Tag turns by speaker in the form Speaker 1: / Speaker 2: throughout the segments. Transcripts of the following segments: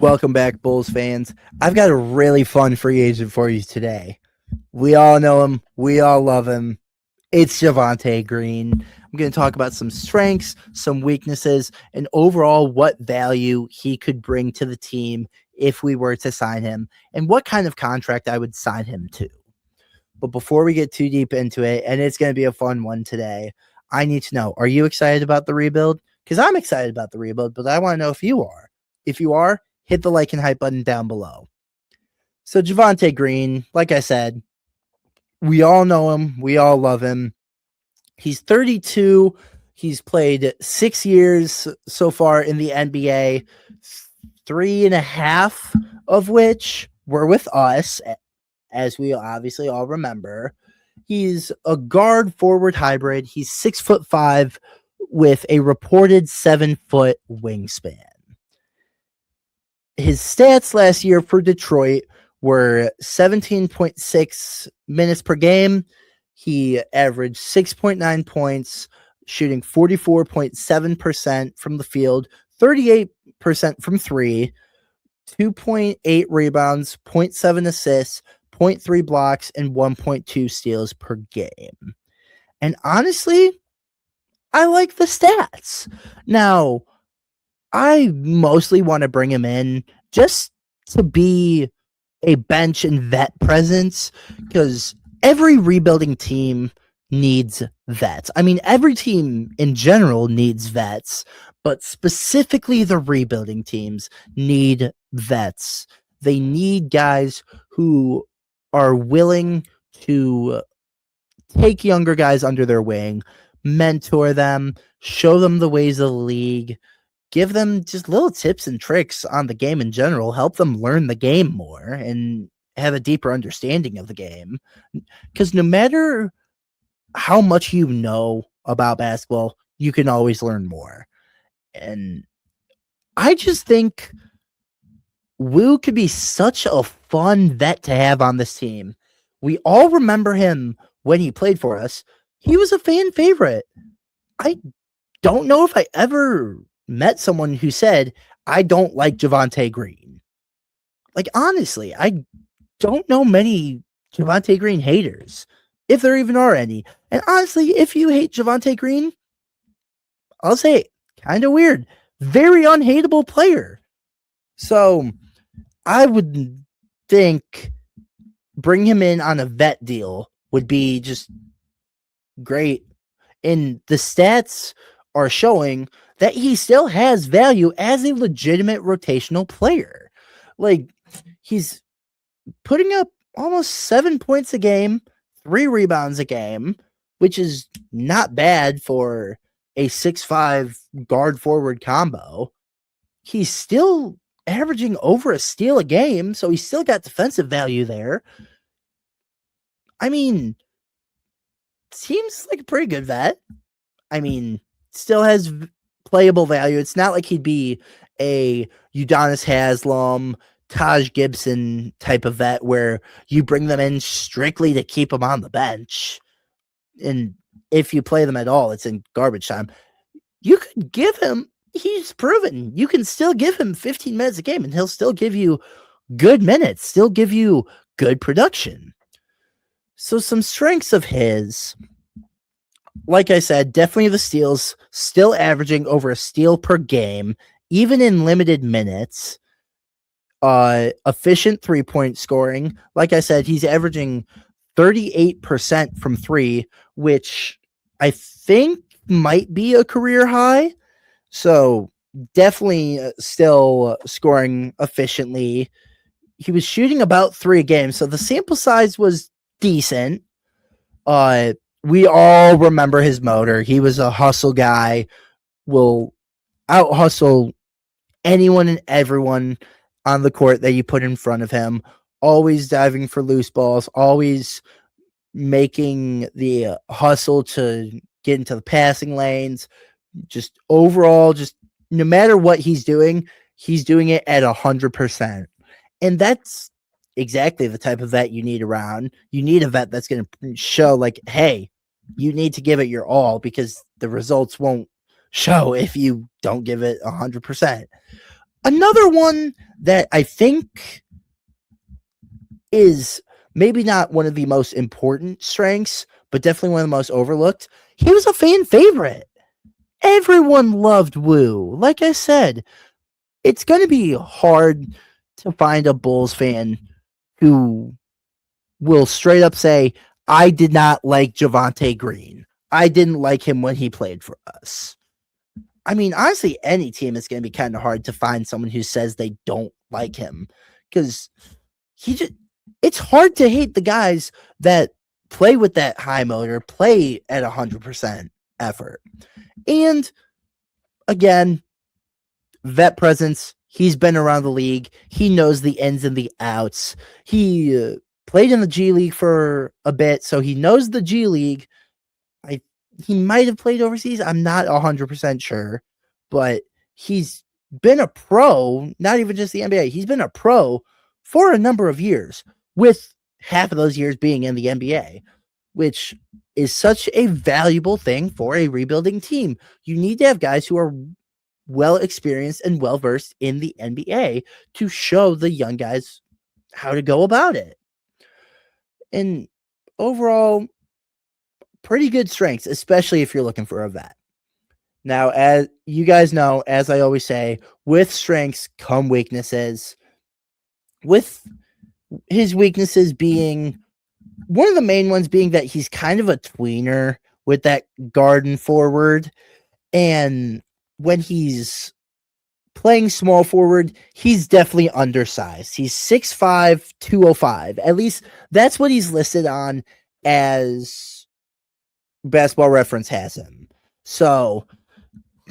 Speaker 1: Welcome back, Bulls fans. I've got a really fun free agent for you today. We all know him. We all love him. It's Javonte Green. I'm going to talk about some strengths, some weaknesses, and overall what value he could bring to the team if we were to sign him, and what kind of contract I would sign him to. But before we get too deep into it, and it's going to be a fun one today, I need to know, are you excited about the rebuild? Because I'm excited about the rebuild, but I want to know if you are. If you are, hit the like and hype button down below. So Javonte Green, like I said, we all know him. We all love him. He's 32. He's played 6 years so far in the NBA, 3.5 of which were with us, as we obviously all remember. He's a guard forward hybrid. He's 6'5" with a reported 7-foot wingspan. His stats last year for Detroit were 17.6 minutes per game. He averaged 6.9 points, shooting 44.7% from the field, 38% from three, 2.8 rebounds, 0.7 assists, 0.3 blocks, and 1.2 steals per game. And honestly, I like the stats. Now, I mostly want to bring him in just to be a bench and vet presence, because every rebuilding team needs vets. I mean, every team in general needs vets, but specifically the rebuilding teams need vets. They need guys who are willing to take younger guys under their wing, mentor them, show them the ways of the league, give them just little tips and tricks on the game in general, help them learn the game more and have a deeper understanding of the game. Because no matter how much you know about basketball, you can always learn more. And I just think Wu could be such a fun vet to have on this team. We all remember him when he played for us. He was a fan favorite. I don't know if I ever met someone who said, I don't like Javonte Green. Like, honestly, I don't know many Javonte Green haters, if there even are any. And honestly, if you hate Javonte Green, I'll say kind of weird. Very unhateable player. So I would think bring him in on a vet deal would be just great. And the stats are showing that he still has value as a legitimate rotational player. Like, he's putting up almost 7 points a game, 3 rebounds a game, which is not bad for a 6'5" guard forward combo. He's still averaging over a steal a game, so he's still got defensive value there. I mean, seems like a pretty good vet. I mean, still has playable value. It's not like he'd be a Udonis Haslem, Taj Gibson type of vet where you bring them in strictly to keep them on the bench. And if you play them at all, it's in garbage time. You could give him, he's proven, you can still give him 15 minutes a game and he'll still give you good minutes, still give you good production. So some strengths of his, like I said, definitely the steals, still averaging over a steal per game, even in limited minutes. Efficient 3-point scoring. Like I said, he's averaging 38% from three, which I think might be a career high. So definitely still scoring efficiently. He was shooting about 3 a game, so the sample size was decent. We all remember his motor. He was a hustle guy, will out hustle anyone and everyone on the court that you put in front of him, always diving for loose balls, always making the hustle to get into the passing lanes. Just overall, just no matter what he's doing it at 100%. And that's exactly the type of vet you need around. You need a vet that's going to show, like, hey, you need to give it your all, because the results won't show if you don't give it 100%. Another one that I think is maybe not one of the most important strengths, but definitely one of the most overlooked. He was a fan favorite. Everyone loved Wu. Like I said, it's going to be hard to find a Bulls fan who will straight up say, I did not like Javonte Green. I didn't like him when he played for us. I mean, honestly, any team is going to be kind of hard to find someone who says they don't like him because it's hard to hate the guys that play with that high motor, play at 100% effort. And again, vet presence. He's been around the league. He knows the ins and the outs. He played in the G League for a bit, so he knows the G League. He might have played overseas. I'm not 100% sure, but he's been a pro, not even just the NBA. He's been a pro for a number of years, with half of those years being in the NBA, which is such a valuable thing for a rebuilding team. You need to have guys who are well experienced and well versed in the NBA to show the young guys how to go about it. And overall, pretty good strengths, especially if you're looking for a vet. Now, as you guys know, as I always say, with strengths come weaknesses. With his weaknesses being, one of the main ones being that he's kind of a tweener with that guard and forward. And when he's playing small forward, he's definitely undersized. He's 6'5", 205. At least that's what he's listed on as Basketball Reference has him. So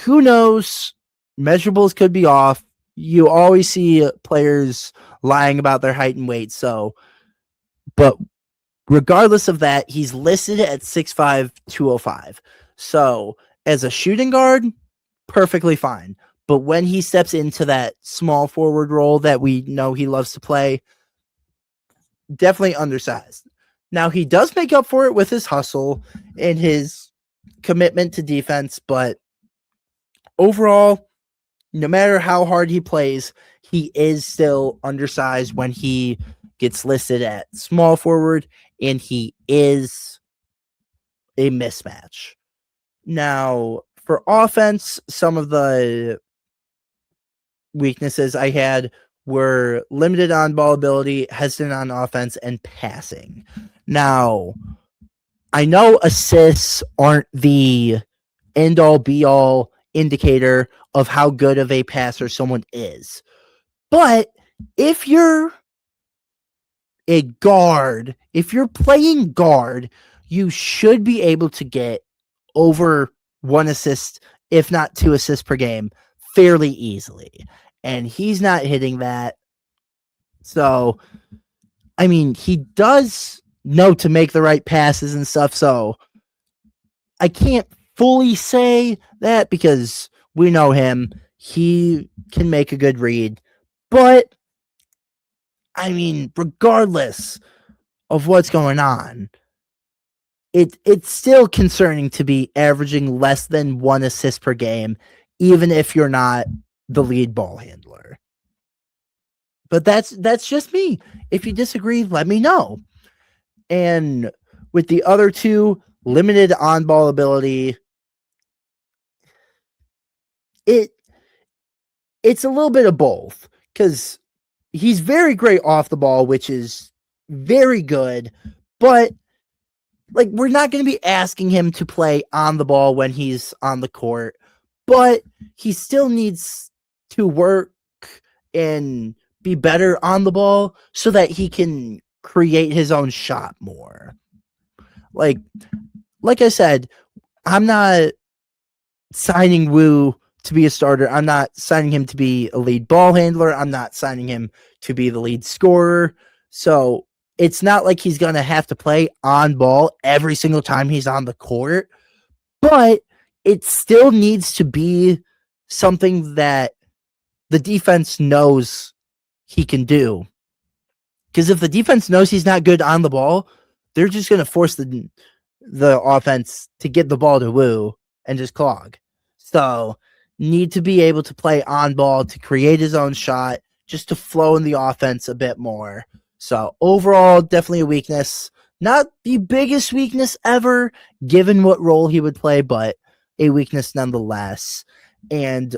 Speaker 1: who knows? Measurables could be off. You always see players lying about their height and weight. So, but regardless of that, he's listed at 6'5", 205. So as a shooting guard, perfectly fine. But when he steps into that small forward role that we know he loves to play, definitely undersized. Now, he does make up for it with his hustle and his commitment to defense, but overall, no matter how hard he plays, he is still undersized when he gets listed at small forward, and he is a mismatch. Now, for offense, some of the weaknesses I had were limited on ball ability, hesitant on offense, and passing. Now, I know assists aren't the end-all, be-all indicator of how good of a passer someone is. But if you're a guard, if you're playing guard, you should be able to get over 1 assist, if not 2 assists per game, fairly easily. And he's not hitting that. So, I mean, he does know to make the right passes and stuff. So, I can't fully say that because we know him. He can make a good read. But, I mean, regardless of what's going on, it's still concerning to be averaging less than 1 assist per game, even if you're not the lead ball handler. But that's just me. If you disagree, let me know. And with the other two, limited on-ball ability, it's a little bit of both, because he's very great off the ball, which is very good, but like, we're not going to be asking him to play on the ball when he's on the court, but he still needs to work and be better on the ball so that he can create his own shot more. Like I said, I'm not signing Wu to be a starter. I'm not signing him to be a lead ball handler. I'm not signing him to be the lead scorer. So it's not like he's going to have to play on ball every single time he's on the court, but it still needs to be something that the defense knows he can do. Because if the defense knows he's not good on the ball, they're just going to force the offense to get the ball to Wu and just clog. So need to be able to play on ball, to create his own shot, just to flow in the offense a bit more. So overall, definitely a weakness. Not the biggest weakness ever, given what role he would play, but a weakness nonetheless. And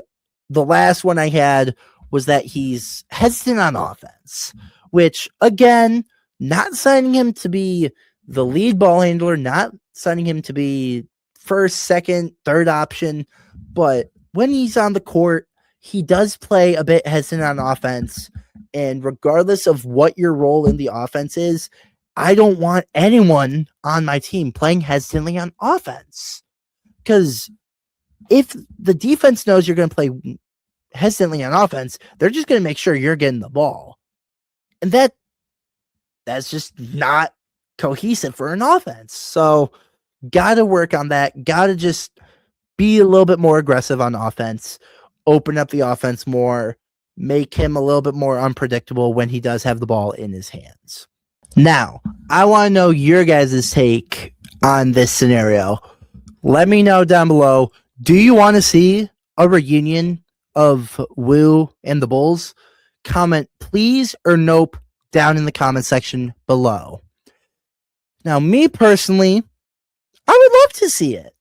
Speaker 1: the last one I had was that he's hesitant on offense, which, again, not signing him to be the lead ball handler, not signing him to be first, second, third option, but when he's on the court, he does play a bit hesitant on offense. And regardless of what your role in the offense is, I don't want anyone on my team playing hesitantly on offense. Because if the defense knows you're going to play hesitantly on offense, they're just going to make sure you're getting the ball. And that's just not cohesive for an offense. So got to work on that. Got to just be a little bit more aggressive on offense, open up the offense more, make him a little bit more unpredictable when he does have the ball in his hands. Now, I want to know your guys' take on this scenario. Let me know down below. Do you want to see a reunion of Wu and the Bulls? Comment please or nope down in the comment section below. Now, me personally, I would love to see it.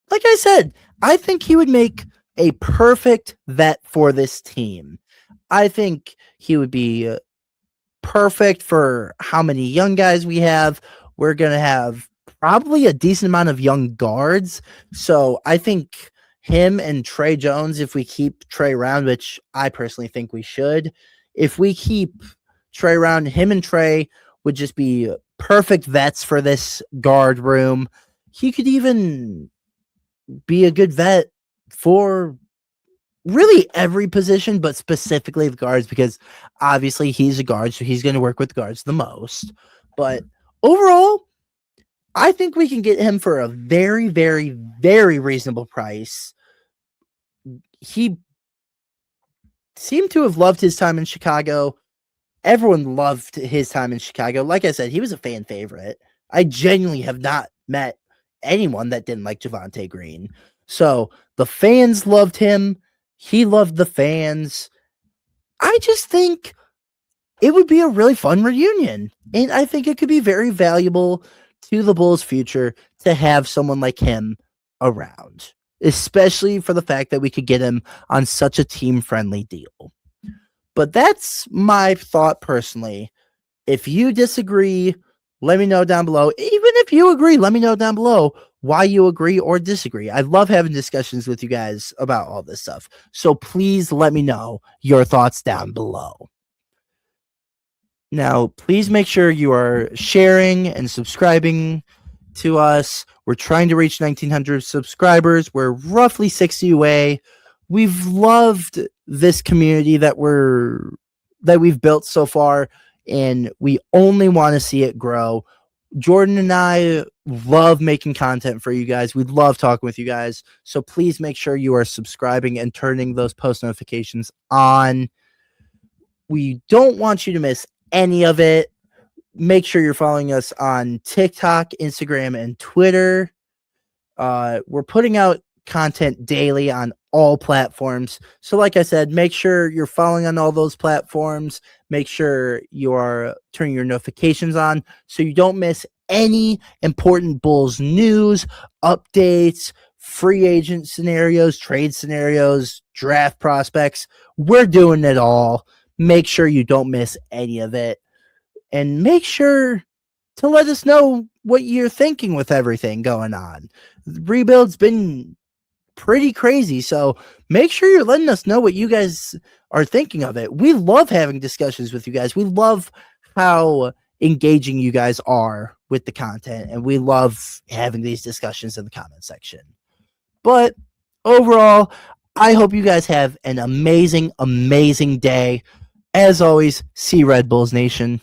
Speaker 1: Like I said, I think he would make a perfect vet for this team. I think he would be perfect for how many young guys we have. We're going to have probably a decent amount of young guards. So I think him and Trey Jones, if we keep Trey around, which I personally think we should, if we keep Trey around, him and Trey would just be perfect vets for this guard room. He could even be a good vet for really every position, but specifically the guards, because obviously he's a guard, so he's going to work with guards the most. But overall, I think we can get him for a very, very, very reasonable price. He seemed to have loved his time in Chicago. Everyone loved his time in Chicago. Like I said, he was a fan favorite. I genuinely have not met anyone that didn't like Javonte Green. So the fans loved him. He loved the fans. I just think it would be a really fun reunion. And I think it could be very valuable to the Bulls' future to have someone like him around, especially for the fact that we could get him on such a team-friendly deal. But that's my thought personally. If you disagree, let me know down below. Even if you agree, let me know down below why you agree or disagree. I love having discussions with you guys about all this stuff. So please let me know your thoughts down below. Now, please make sure you are sharing and subscribing to us. We're trying to reach 1,900 subscribers. We're roughly 60 away. We've loved this community that we've built so far, and we only want to see it grow. Jordan and I love making content for you guys. We love talking with you guys. So please make sure you are subscribing and turning those post notifications on. We don't want you to miss any of it. Make sure you're following us on TikTok, Instagram, and Twitter. We're putting out content daily on all platforms. So like I said, make sure you're following on all those platforms. Make sure you are turning your notifications on so you don't miss any important Bulls news, updates, free agent scenarios, trade scenarios, draft prospects. We're doing it all. Make sure you don't miss any of it. And make sure to let us know what you're thinking with everything going on. The rebuild's been pretty crazy, so make sure you're letting us know what you guys are thinking of it. We love having discussions with you guys. We love how engaging you guys are with the content, and we love having these discussions in the comment section. But overall, I hope you guys have an amazing, amazing day. As always, see Red Bulls Nation.